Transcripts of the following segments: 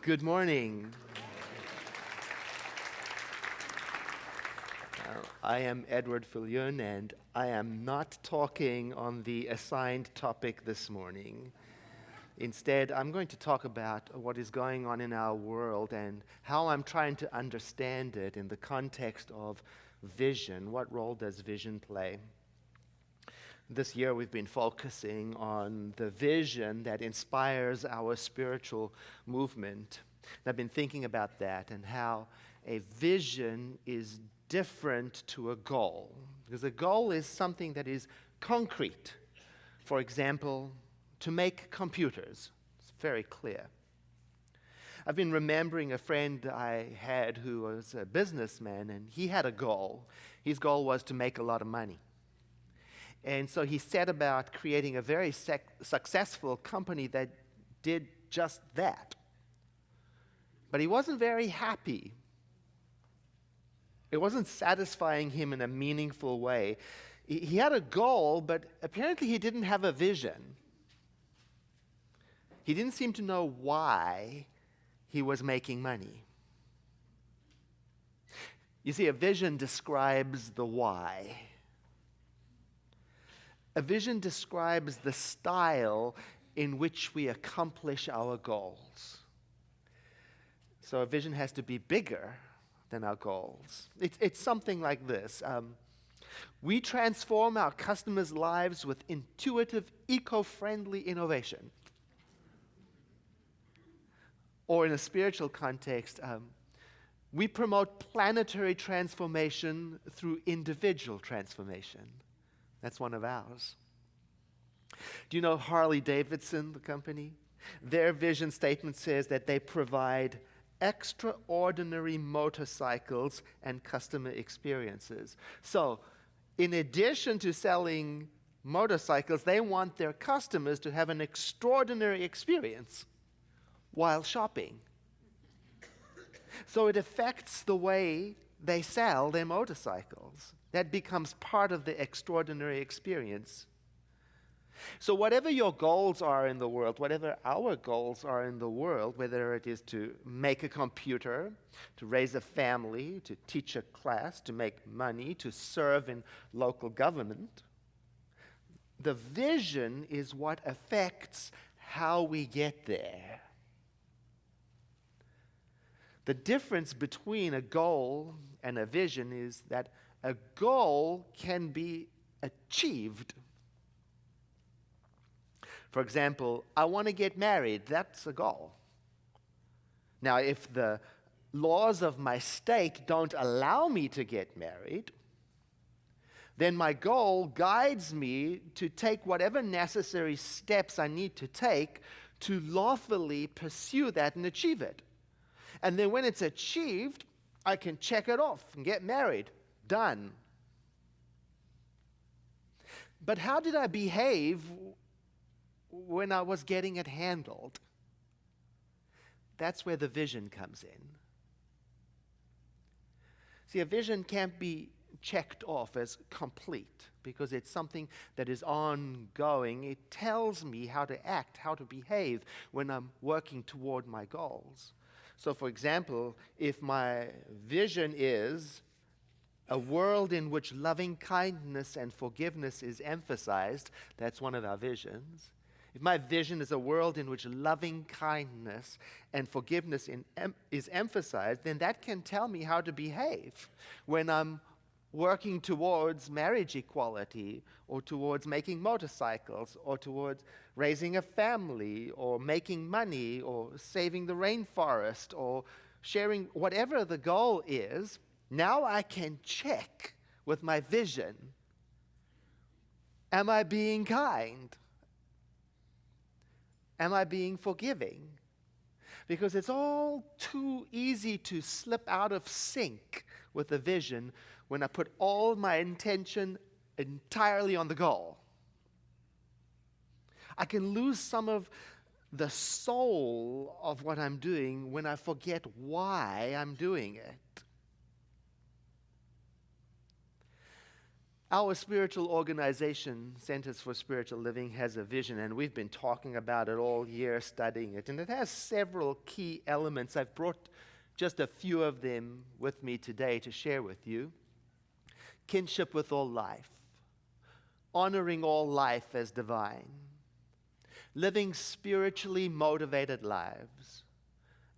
Good morning. I am Edward Viljoen, and I am not talking on the assigned topic this morning. Instead, I'm going to talk about what is going on in our world and how I'm trying to understand it in the context of vision. What role does vision play? This year we've been focusing on the vision that inspires our spiritual movement. And I've been thinking about that and how a vision is different to a goal. Because a goal is something that is concrete. For example, to make computers. It's very clear. I've been remembering a friend I had who was a businessman, and he had a goal. His goal was to make a lot of money. And so he set about creating a very successful company that did just that. But he wasn't very happy. It wasn't satisfying him in a meaningful way. He had a goal, but apparently he didn't have a vision. He didn't seem to know why he was making money. You see, a vision describes the why. A vision describes the style in which we accomplish our goals. So a vision has to be bigger than our goals. It's something like this. We transform our customers' lives with intuitive, eco-friendly innovation. Or in a spiritual context, we promote planetary transformation through individual transformation. That's one of ours. Do you know Harley-Davidson, the company? Their vision statement says that they provide extraordinary motorcycles and customer experiences. So, in addition to selling motorcycles, they want their customers to have an extraordinary experience while shopping. So it affects the way they sell their motorcycles. That becomes part of the extraordinary experience. So whatever your goals are in the world, whatever our goals are in the world, whether it is to make a computer, to raise a family, to teach a class, to make money, to serve in local government, the vision is what affects how we get there. The difference between a goal and a vision is that a goal can be achieved. For example, I want to get married. That's a goal. Now, if the laws of my state don't allow me to get married, then my goal guides me to take whatever necessary steps I need to take to lawfully pursue that and achieve it. And then when it's achieved, I can check it off and get married. Done. But how did I behave when I was getting it handled? That's where the vision comes in. See, a vision can't be checked off as complete because it's something that is ongoing. It tells me how to act, how to behave when I'm working toward my goals. So, for example, if my vision is a world in which loving kindness and forgiveness is emphasized, that's one of our visions. If my vision is a world in which loving kindness and forgiveness is emphasized, then that can tell me how to behave when I'm working towards marriage equality, or towards making motorcycles, or towards raising a family, or making money, or saving the rainforest, or sharing whatever the goal is. Now I can check with my vision. Am I being kind? Am I being forgiving? Because it's all too easy to slip out of sync with the vision when I put all my intention entirely on the goal. I can lose some of the soul of what I'm doing when I forget why I'm doing it. Our spiritual organization, Centers for Spiritual Living, has a vision, and we've been talking about it all year, studying it. And it has several key elements. I've brought just a few of them with me today to share with you. Kinship with all life, honoring all life as divine, living spiritually motivated lives,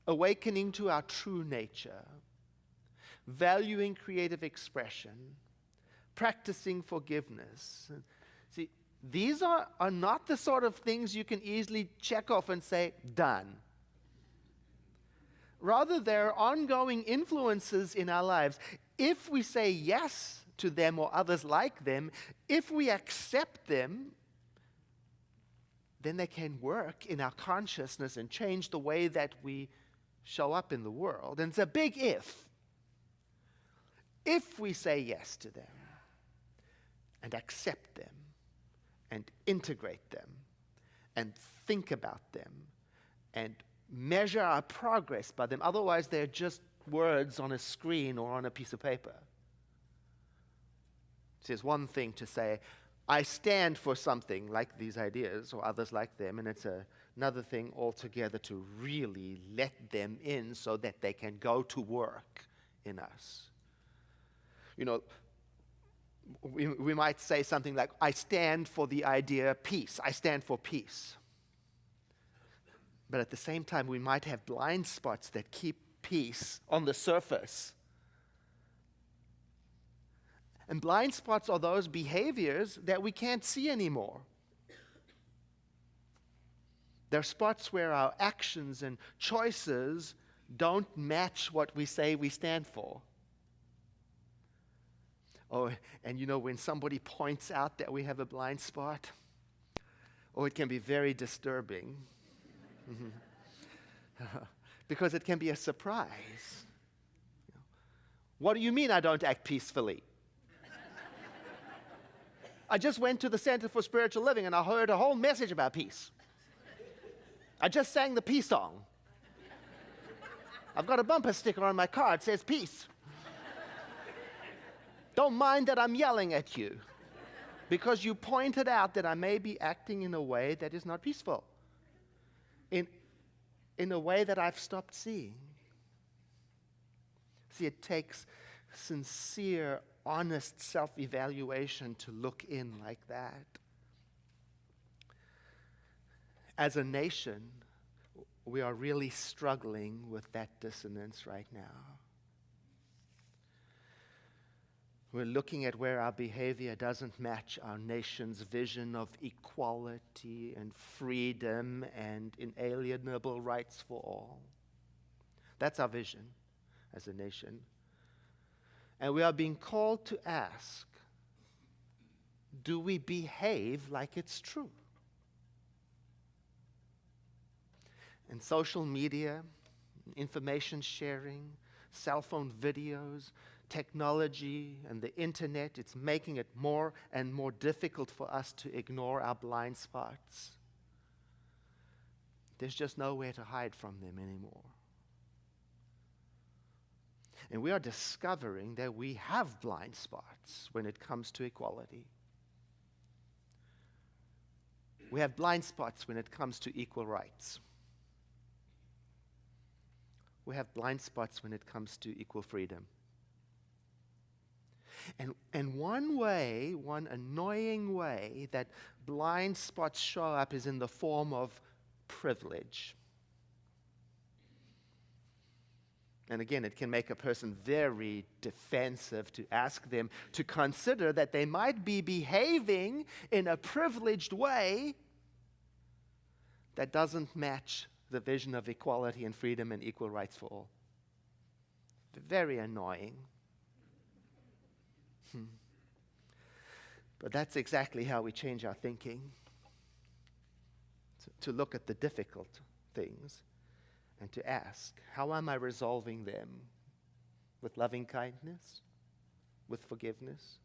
awakening to our true nature, valuing creative expression, practicing forgiveness. See, these are not the sort of things you can easily check off and say, done. Rather, they're ongoing influences in our lives. If we say yes to them or others like them, if we accept them, then they can work in our consciousness and change the way that we show up in the world. And it's a big if. If we say yes to them and accept them and integrate them and think about them and measure our progress by them. Otherwise, they're just words on a screen or on a piece of paper. So it's one thing to say, I stand for something like these ideas or others like them, and it's another thing altogether to really let them in so that they can go to work in us. You know, we might say something like, I stand for the idea of peace. I stand for peace. But at the same time, we might have blind spots that keep peace on the surface. And blind spots are those behaviors that we can't see anymore. They're spots where our actions and choices don't match what we say we stand for. Oh, and you know, when somebody points out that we have a blind spot, it can be very disturbing. Because it can be a surprise. What do you mean I don't act peacefully? I just went to the Center for Spiritual Living and I heard a whole message about peace. I just sang the peace song. I've got a bumper sticker on my car. It says peace. Don't mind that I'm yelling at you because you pointed out that I may be acting in a way that is not peaceful. In a way that I've stopped seeing. See, it takes sincere, honest self-evaluation to look in like that. As a nation, we are really struggling with that dissonance right now. We're looking at where our behavior doesn't match our nation's vision of equality and freedom and inalienable rights for all. That's our vision as a nation. And we are being called to ask, do we behave like it's true? And social media, information sharing, cell phone videos, technology and the internet, it's making it more and more difficult for us to ignore our blind spots. There's just nowhere to hide from them anymore. And we are discovering that we have blind spots when it comes to equality. We have blind spots when it comes to equal rights. We have blind spots when it comes to equal freedom. And one annoying way that blind spots show up is in the form of privilege. And again, it can make a person very defensive to ask them to consider that they might be behaving in a privileged way that doesn't match the vision of equality and freedom and equal rights for all. Very annoying. But that's exactly how we change our thinking. To look at the difficult things and to ask, how am I resolving them? With loving kindness? With forgiveness?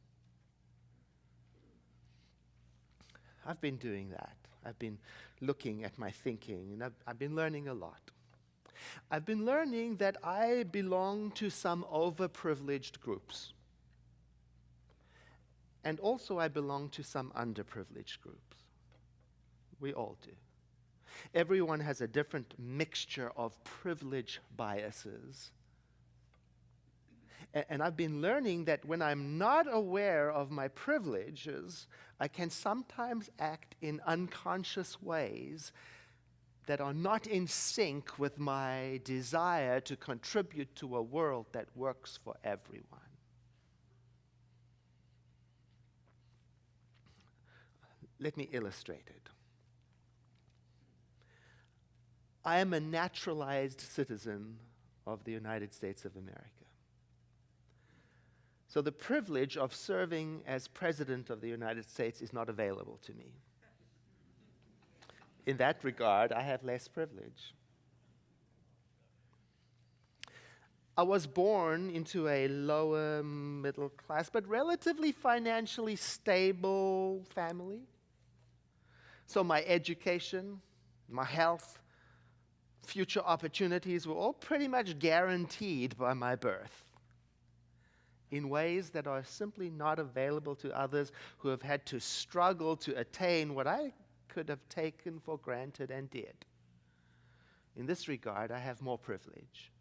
I've been doing that. I've been looking at my thinking, and I've been learning a lot. I've been learning that I belong to some overprivileged groups. And also I belong to some underprivileged groups. We all do. Everyone has a different mixture of privilege biases. And I've been learning that when I'm not aware of my privileges, I can sometimes act in unconscious ways that are not in sync with my desire to contribute to a world that works for everyone. Let me illustrate it. I am a naturalized citizen of the United States of America. So the privilege of serving as President of the United States is not available to me. In that regard, I have less privilege. I was born into a lower middle class, but relatively financially stable family. So my education, my health, future opportunities were all pretty much guaranteed by my birth in ways that are simply not available to others who have had to struggle to attain what I could have taken for granted and did. In this regard, I have more privilege.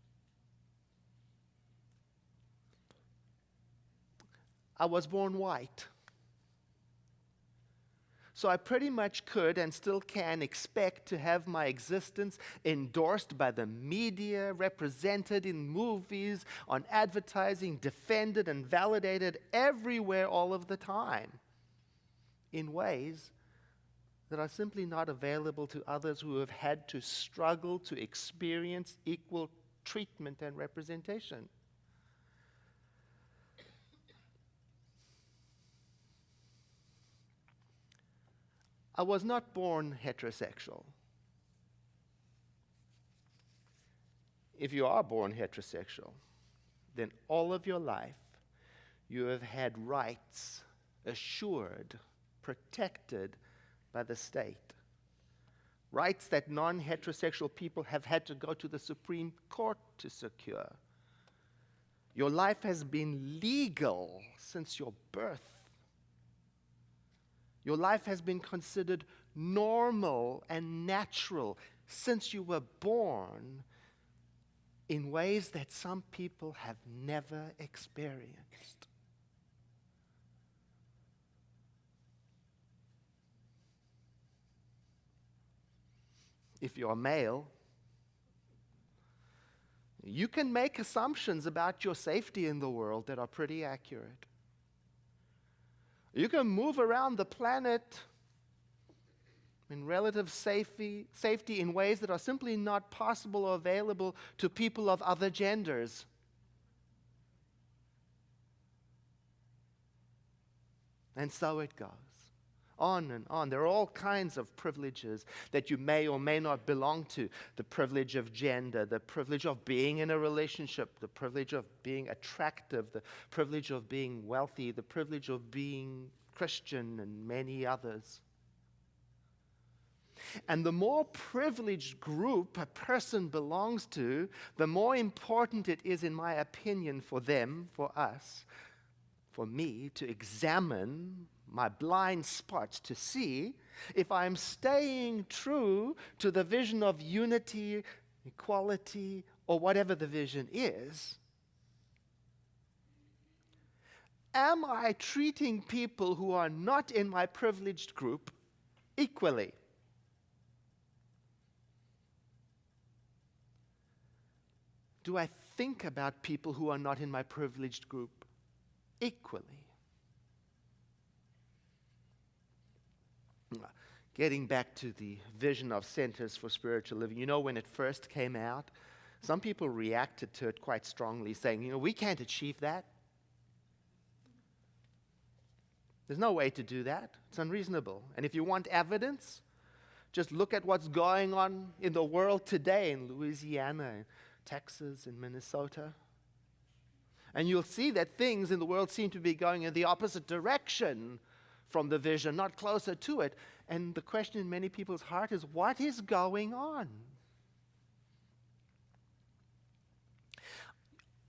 I was born white. So I pretty much could and still can expect to have my existence endorsed by the media, represented in movies, on advertising, defended and validated everywhere all of the time in ways that are simply not available to others who have had to struggle to experience equal treatment and representation. I was not born heterosexual. If you are born heterosexual, then all of your life you have had rights assured, protected by the state. Rights that non-heterosexual people have had to go to the Supreme Court to secure. Your life has been legal since your birth. Your life has been considered normal and natural since you were born in ways that some people have never experienced. If you're male, you can make assumptions about your safety in the world that are pretty accurate. You can move around the planet in relative safety in ways that are simply not possible or available to people of other genders. And so it goes. On and on. There are all kinds of privileges that you may or may not belong to. The privilege of gender, the privilege of being in a relationship, the privilege of being attractive, the privilege of being wealthy, the privilege of being Christian, and many others. And the more privileged group a person belongs to, the more important it is, in my opinion, for them, for us, for me, to examine my blind spots to see if I'm staying true to the vision of unity, equality, or whatever the vision is. Am I treating people who are not in my privileged group equally? Do I think about people who are not in my privileged group equally? Getting back to the vision of Centers for Spiritual Living, you know, when it first came out, some people reacted to it quite strongly, saying, we can't achieve that. There's no way to do that. It's unreasonable. And if you want evidence, just look at what's going on in the world today in Louisiana, in Texas, in Minnesota. And you'll see that things in the world seem to be going in the opposite direction from the vision, not closer to it. And the question in many people's heart is, what is going on?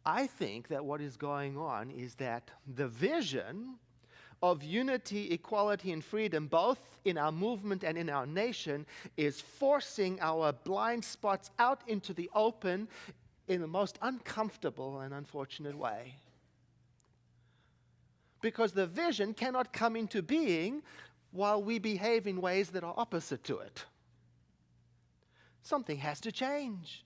I think that what is going on is that the vision of unity, equality, and freedom, both in our movement and in our nation, is forcing our blind spots out into the open in the most uncomfortable and unfortunate way. Because the vision cannot come into being while we behave in ways that are opposite to it. Something has to change.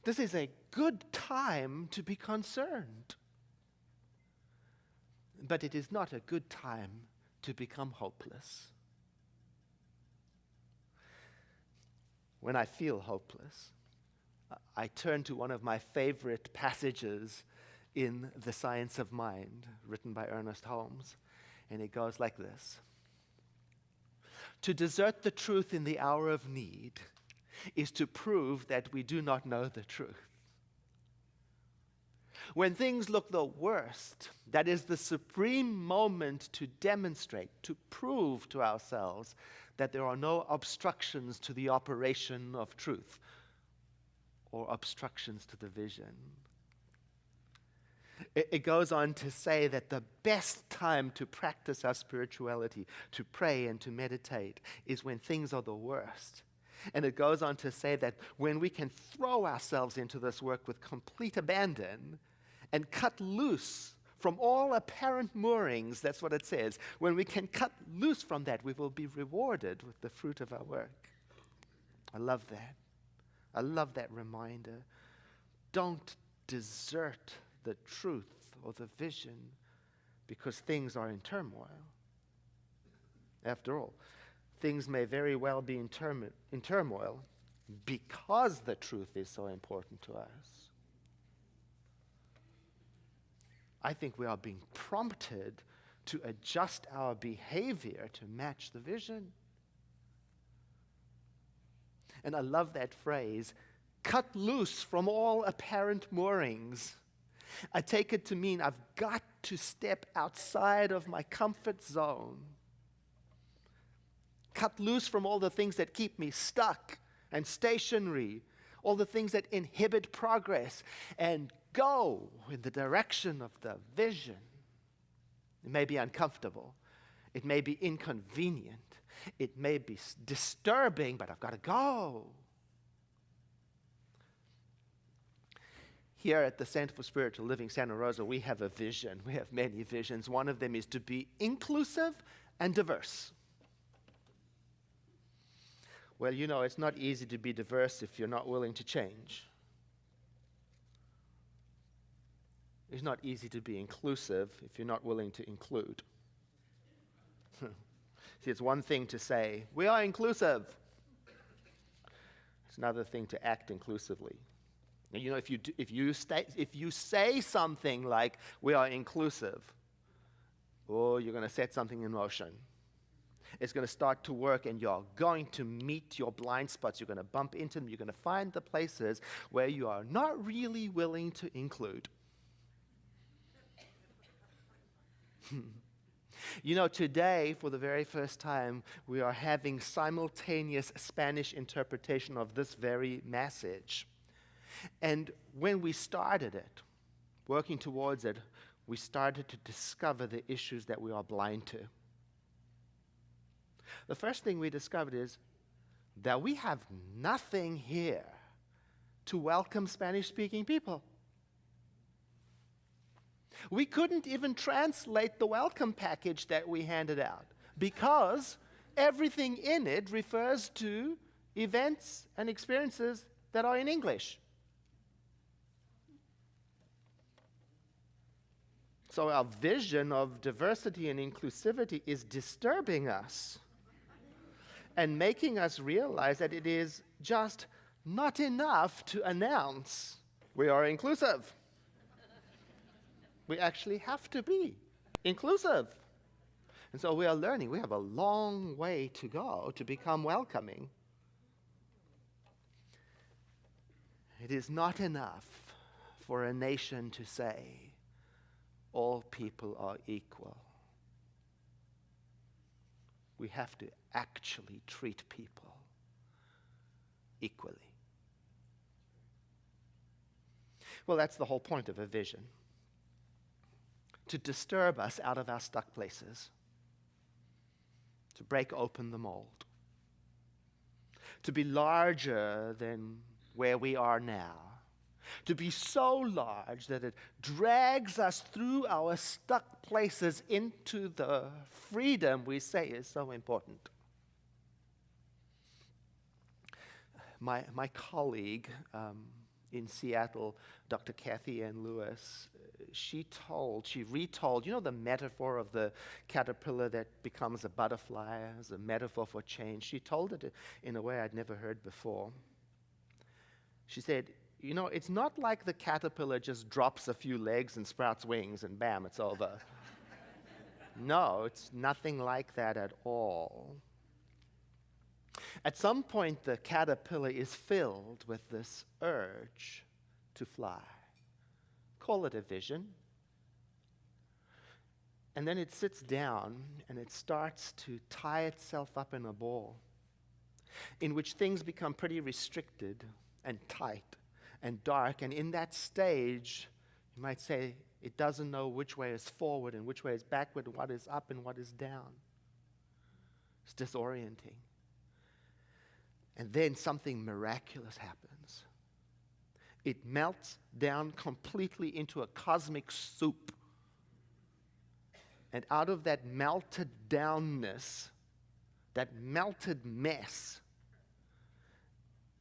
This is a good time to be concerned. But it is not a good time to become hopeless. When I feel hopeless, I turn to one of my favorite passages in The Science of Mind, written by Ernest Holmes, and it goes like this. To desert the truth in the hour of need is to prove that we do not know the truth. When things look the worst, that is the supreme moment to demonstrate, to prove to ourselves that there are no obstructions to the operation of truth or obstructions to the vision. It goes on to say that the best time to practice our spirituality, to pray and to meditate, is when things are the worst. And it goes on to say that when we can throw ourselves into this work with complete abandon and cut loose from all apparent moorings, that's what it says. When we can cut loose from that, we will be rewarded with the fruit of our work. I love that. I love that reminder. Don't desert the truth or the vision because things are in turmoil. After all, things may very well be in turmoil because the truth is so important to us. I think we are being prompted to adjust our behavior to match the vision. And I love that phrase, cut loose from all apparent moorings. I take it to mean I've got to step outside of my comfort zone. Cut loose from all the things that keep me stuck and stationary, all the things that inhibit progress, and go in the direction of the vision. It may be uncomfortable. It may be inconvenient. It may be disturbing, but I've got to go. Here at the Center for Spiritual Living, Santa Rosa, we have a vision. We have many visions. One of them is to be inclusive and diverse. Well, you know, it's not easy to be diverse if you're not willing to change. It's not easy to be inclusive if you're not willing to include. See, it's one thing to say, we are inclusive. It's another thing to act inclusively. And you know, if you say something like, we are inclusive, oh, you're going to set something in motion. It's going to start to work, and you're going to meet your blind spots. You're going to bump into them. You're going to find the places where you are not really willing to include. You know, today, for the very first time, we are having simultaneous Spanish interpretation of this very message. And when we started it, working towards it, we started to discover the issues that we are blind to. The first thing we discovered is that we have nothing here to welcome Spanish-speaking people. We couldn't even translate the welcome package that we handed out because everything in it refers to events and experiences that are in English. So our vision of diversity and inclusivity is disturbing us and making us realize that it is just not enough to announce we are inclusive. We actually have to be inclusive. And so we are learning. We have a long way to go to become welcoming. It is not enough for a nation to say, all people are equal. We have to actually treat people equally. Well, that's the whole point of a vision. to disturb us out of our stuck places, to break open the mold, to be larger than where we are now, to be so large that it drags us through our stuck places into the freedom we say is so important. My colleague in Seattle, Dr. Kathy Ann Lewis, she retold, the metaphor of the caterpillar that becomes a butterfly as a metaphor for change. She told it in a way I'd never heard before. She said, it's not like the caterpillar just drops a few legs and sprouts wings and bam, it's over. No, it's nothing like that at all. At some point, the caterpillar is filled with this urge to fly. Call it a vision. And then it sits down and it starts to tie itself up in a ball in which things become pretty restricted and tight and dark. And in that stage, you might say, it doesn't know which way is forward and which way is backward, what is up and what is down. It's disorienting. And then something miraculous happens. It melts down completely into a cosmic soup. And out of that melted downness, that melted mess,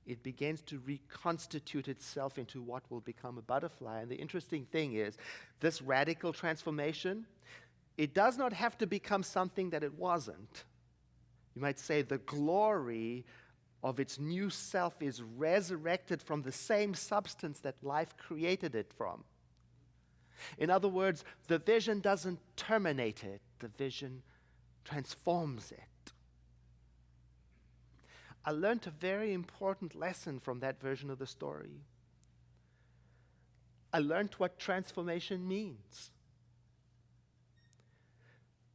it begins to reconstitute itself into what will become a butterfly. And the interesting thing is, this radical transformation, it does not have to become something that it wasn't. You might say the glory of its new self is resurrected from the same substance that life created it from. In other words, the vision doesn't terminate it, the vision transforms it. I learned a very important lesson from that version of the story. I learned what transformation means.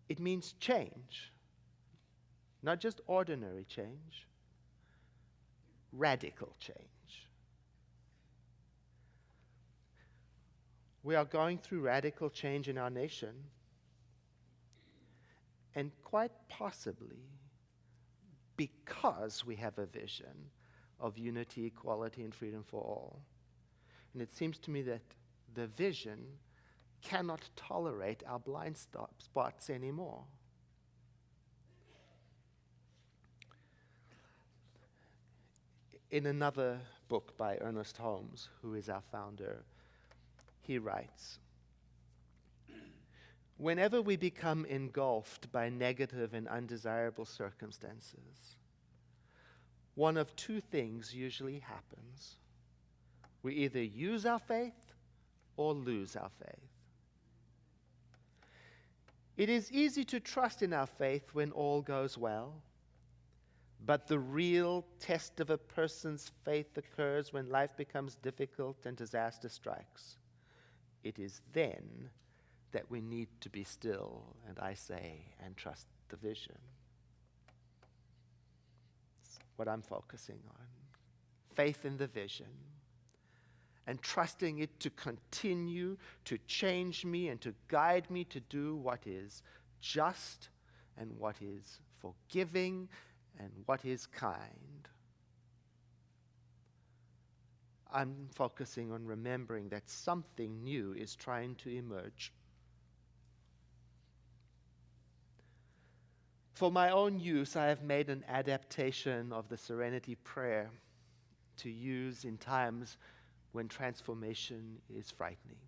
It means change, not just ordinary change. Radical change. We are going through radical change in our nation, and quite possibly because we have a vision of unity, equality, and freedom for all. And it seems to me that the vision cannot tolerate our blind spots anymore. In another book by Ernest Holmes, who is our founder, he writes, "Whenever we become engulfed by negative and undesirable circumstances, one of two things usually happens. We either use our faith or lose our faith. It is easy to trust in our faith when all goes well. But the real test of a person's faith occurs when life becomes difficult and disaster strikes. It is then that we need to be still, and I say, and trust the vision." That's what I'm focusing on. Faith in the vision. And trusting it to continue to change me and to guide me to do what is just and what is forgiving and what is kind. I'm focusing on remembering that something new is trying to emerge. For my own use, I have made an adaptation of the Serenity Prayer to use in times when transformation is frightening.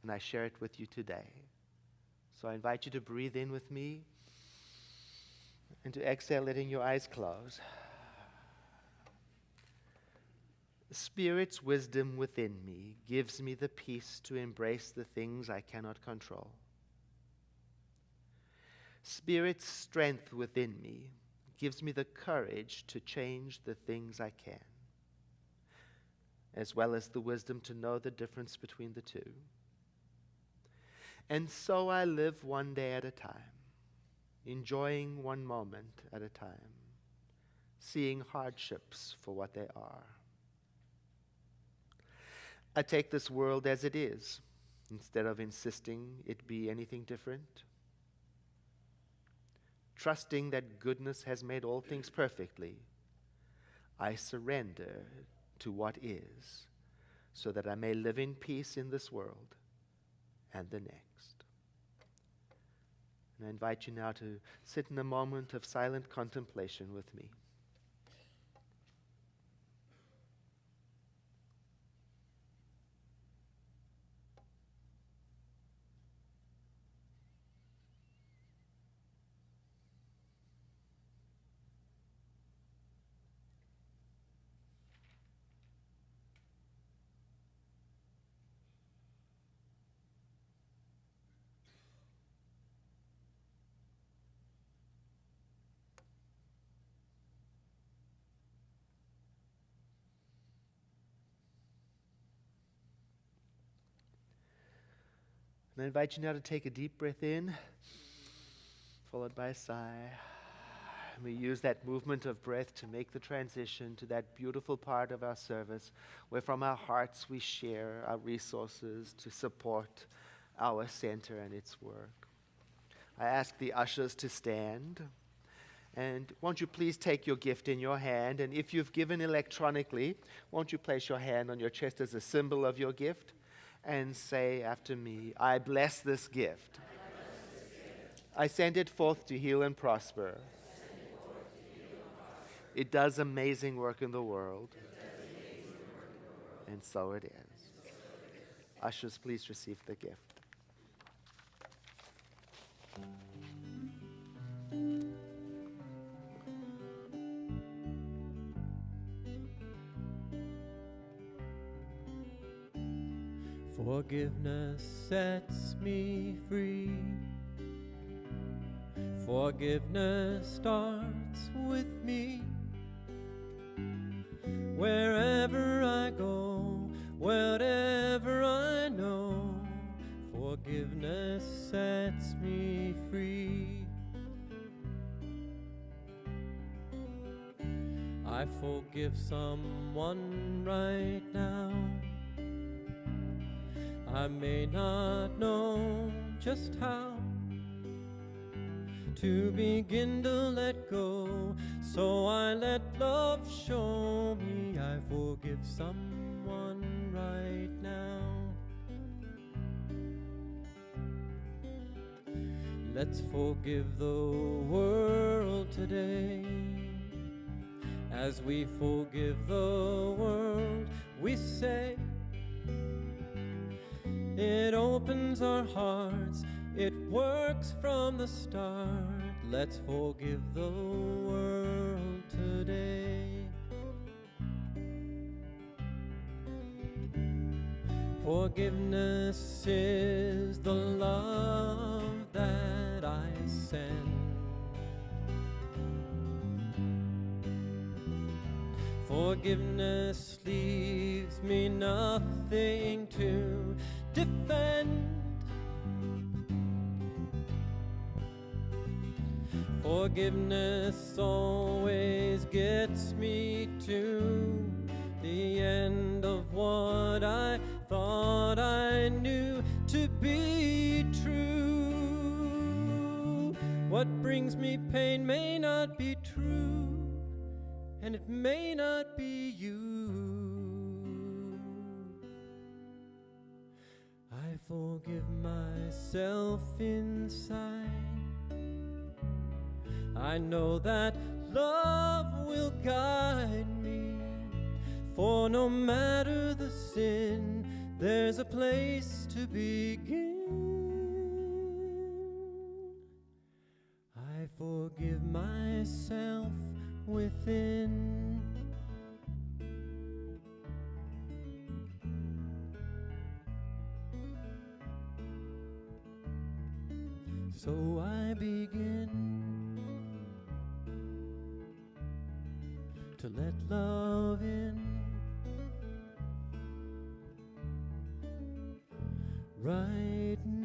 And I share it with you today. So I invite you to breathe in with me and to exhale, letting your eyes close. Spirit's wisdom within me gives me the peace to embrace the things I cannot control. Spirit's strength within me gives me the courage to change the things I can, as well as the wisdom to know the difference between the two. And so I live one day at a time, enjoying one moment at a time, seeing hardships for what they are. I take this world as it is, instead of insisting it be anything different. Trusting that goodness has made all things perfectly, I surrender to what is, so that I may live in peace in this world and the next. And I invite you now to sit in a moment of silent contemplation with me. And I invite you now to take a deep breath in, followed by a sigh. And we use that movement of breath to make the transition to that beautiful part of our service where from our hearts we share our resources to support our center and its work. I ask the ushers to stand. And won't you please take your gift in your hand, and if you've given electronically, won't you place your hand on your chest as a symbol of your gift and say after me, I bless this gift. I send it forth to heal and prosper. It does amazing work in the world. And so it is. Ushers, please receive the gift. Forgiveness sets me free. Forgiveness starts with me. Wherever I go, whatever I know, forgiveness sets me free. I forgive someone right now. I may not know just how to begin to let go, so I let love show me I forgive someone right now. Let's forgive the world today. As we forgive the world, we say, it opens our hearts, it works from the start. Let's forgive the world today. Forgiveness is the love that I send. Forgiveness leaves me nothing to defend. Forgiveness always gets me to the end of what I thought I knew to be true. What brings me pain may not be true, and it may not be you. I forgive myself inside. I know that love will guide me, for no matter the sin, there's a place to begin. I forgive myself within. So I begin to let love in. Right now.